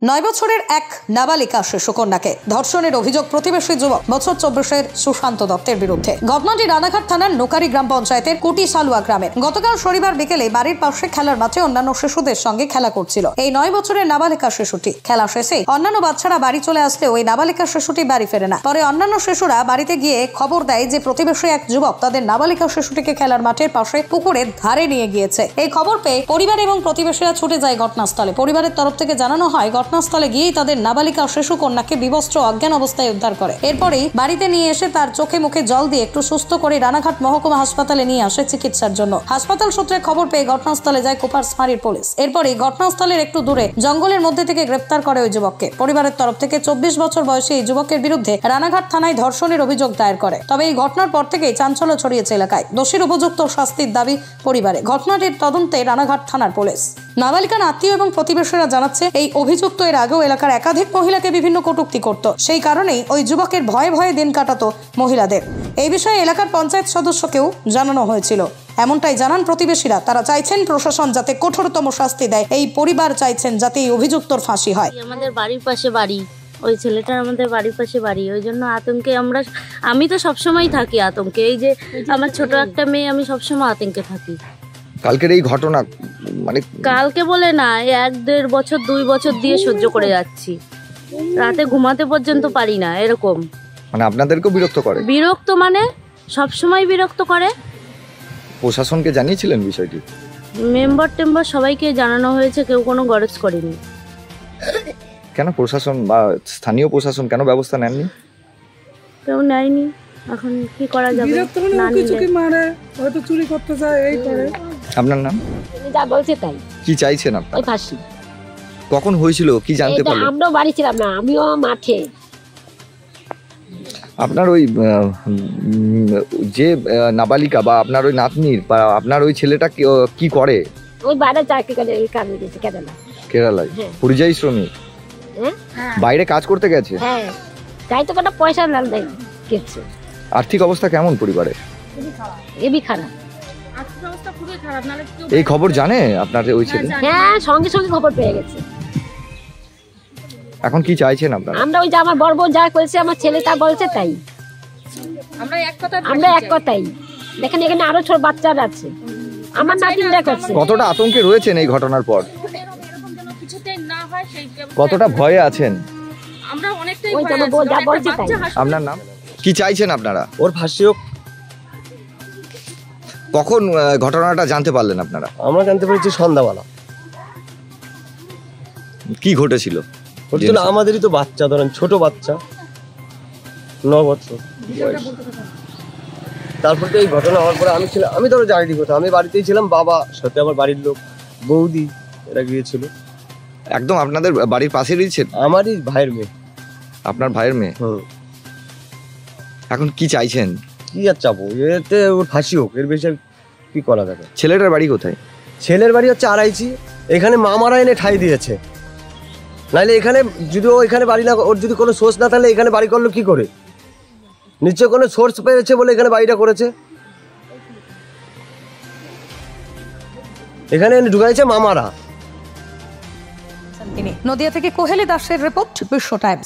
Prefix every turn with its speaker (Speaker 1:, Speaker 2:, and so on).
Speaker 1: 9 বছরের এক নাবালিকা শিশুকন্যাকে ধর্ষণের অভিযোগ প্রতিবেশী যুবক বছর 24-এর সুশান্ত দত্তের বিরুদ্ধে। ঘটনাটি রানাঘাট থানার নোকারি গ্রাম পঞ্চায়েতের কুটি সালুয়া গ্রামের। গতকাল শনিবার বিকেলে বাড়ির পাশে খেলার মাঠে অন্যান্য শিশুদের সঙ্গে খেলা করছিল এই 9 বছরের নাবালিকা শিশুটি। খেলা শেষে অন্যান্য বাচ্চারা বাড়ি চলে আসলেও ওই নাবালিকা শিশুটি বাড়ি ফেরে না। পরে অন্যান্য শিশুরা বাড়িতে গিয়ে খবর দেয় যে প্রতিবেশী এক যুবক তাদের নাবালিকা শিশুটিকে খেলার মাঠের পাশে পুকুরের ধারে নিয়ে গিয়েছে। এই খবর পেয়ে পরিবার এবং প্রতিবেশীরা ছুটে যায় ঘটনাস্থলে। পরিবারের তরফ থেকে জানানো হয় ঘটনাস্থলে গিয়েই তাদের নাবালিকা শিশু কন্যাকে বিবস্ত্র অজ্ঞান অবস্থায় উদ্ধার করে। এরপরেই বাড়িতে নিয়ে এসে তার চোখে মুখে জল দিয়ে একটু সুস্থ করে রানাঘাট মহকুমা হাসপাতালে নিয়ে আসে চিকিৎসার জন্য। হাসপাতাল সূত্রে খবর পেয়ে ঘটনাস্থলে যায় কোপার্স ফাঁড়ির পুলিশ। এরপরেই ঘটনাস্থলের একটু দূরে জঙ্গলের মধ্যে থেকে গ্রেফতার করে ওই যুবককে। পরিবারের তরফ থেকে 24 বছর বয়সী এই যুবকের বিরুদ্ধে রানাঘাট থানায় ধর্ষণের অভিযোগ দায়ের করে। তবে এই ঘটনার পর থেকেই চাঞ্চল্য ছড়িয়েছে এলাকায়। দোষীর উপযুক্ত শাস্তির দাবি পরিবারে। ঘটনাটির তদন্তে রানাঘাট থানার পুলিশ। নাবালিকার আত্মীয় এবং প্রতিবেশীরা জানাচ্ছে এই অভিযুক্ত এর আগেও এলাকার একাধিক মহিলাকে বিভিন্ন কটূক্তি করত। সেই কারণেই ওই যুবকের ভয়ে ভয়ে দিন কাটাতো মহিলাদের। এই বিষয়ে এলাকার পঞ্চায়েত সদস্যকেও জানানো হয়েছিল। এমনটাই জানান প্রতিবেশীরা। তারা চাইছেন প্রশাসন যাতে কঠোরতম শাস্তি দেয়। এই পরিবার চাইছেন যাতে এই অভিযুক্তর ফাঁসি হয়।
Speaker 2: আমাদের বাড়ির পাশে বাড়ি, ওই ছেলেটার আমাদের বাড়ির পাশে বাড়ি, ওই জন্য আতঙ্কে আমি তো সবসময় থাকি আতঙ্কে। এই যে আমার ছোট একটা মেয়ে, আমি সবসময় আতঙ্কে থাকি।
Speaker 3: কালকের এই ঘটনা মানে
Speaker 2: কালকে বলে না, 1-1.5 বছর 2 বছর দিয়ে সহ্য করে যাচ্ছি। রাতে ঘুমাতে পর্যন্ত পারি না এরকম।
Speaker 3: মানে আপনাদেরকেও বিরক্ত করে?
Speaker 2: বিরক্ত মানে সবসময় বিরক্ত করে।
Speaker 3: প্রশাসনকে জানিয়েছিলেন বিষয়টি?
Speaker 2: মেম্বার সবাইকে জানানো হয়েছে, কেউ কোনো গরজ করেনি।
Speaker 3: কেন প্রশাসন বা স্থানীয় প্রশাসন কেন ব্যবস্থা নেননি?
Speaker 2: কেউ নেয়নি। এখন কি করা যাবে?
Speaker 4: না কিছু কি মারে, হয়তো চুরি করতে যায়, এই করে।
Speaker 3: আপনার নাম?
Speaker 5: যা বলছে তাই।
Speaker 3: কি চাইছেন আপনারা?
Speaker 5: ওই ফাঁসি।
Speaker 3: কখন হয়েছিল কি জানতে পারলেন?
Speaker 5: আমরাও বাড়ি ছিলাম না, আমিও মাঠে।
Speaker 3: আপনার ওই যে নাবালিকা বা আপনার ওই নাতনির বা আপনার ওই ছেলেটা কি করে?
Speaker 5: ওই বাইরে চাকরি করে, এই কাজে গেছে
Speaker 3: কেরালায়। পরিযায়ী শ্রমিক। বাইরে কাজ করতে গেছে?
Speaker 5: হ্যাঁ, তাই তো কোনো পয়সা না দেয় কিছু।
Speaker 3: আর্থিক অবস্থা কেমন পরিবারে?
Speaker 5: খুবই খারাপ।
Speaker 3: এই খবর জানে আপনার ওই ছেলে?
Speaker 5: হ্যাঁ, সঙ্গে সঙ্গে খবর পেয়ে গেছে।
Speaker 3: এখন কি চাইছেন আপনারা?
Speaker 5: আমরা ওই যে আমার বড় বোন যা করেছে, আমার ছেলে তা বলছে তাই। আমরা এক কথাই। দেখেন এখানে আরো ছোট বাচ্চারা আছে, আমার নাতিনরা করছে।
Speaker 3: কতটা আতঙ্কে রয়েছেন এই ঘটনার পর? কতটা ভয়ে আছেন? আপনার নাম? কি চাইছেন আপনারা?
Speaker 6: ওর ফাঁসি হোক।
Speaker 3: কখন ঘটনাটা জানতে পারলেন আপনারা?
Speaker 6: আমরা জানতে পেরেছি সন্ধ্যাবেলা।
Speaker 3: কি ঘটেছিল?
Speaker 6: আমাদেরই তো বাচ্চা, ধরেন ছোট বাচ্চা, 9 বছর। তারপর তো এই ঘটনা হওয়ার পরে আমি ধরো জানি কোথাও, আমি বাড়িতেই ছিলাম, বাবা সাথে আমার বাড়ির লোক, বৌদি এরা গিয়েছিল।
Speaker 3: একদম আপনাদের বাড়ির পাশে রয়েছেন?
Speaker 6: আমারই ভাইয়ের মেয়ে।
Speaker 3: আপনার ভাইয়ের মেয়ে? এখন কি চাইছেন? কি
Speaker 6: আর চাবো, এতে ওর ফাঁসি হোক, এর বেশি কি করা যাবে।
Speaker 3: ছেলেটার বাড়ি কোথায়?
Speaker 6: ছেলের বাড়ি হচ্ছে আড়াইচি। এখানে মামারা এনে ঠাই দিয়েছে, নাহলে এখানে যদি ও এখানে বাড়ি না, ওর যদি কোনো সোর্স না তাহলে এখানে বাড়ি করলো কি করে? নিশ্চয় কোনো সোর্স পেয়েছে বলে এখানে বাড়িটা করেছে। এখানে ঢুকাইছে মামারা।
Speaker 1: নদিয়া থেকে কোহেলি দাসের রিপোর্ট, বিশ্ব টাইমস।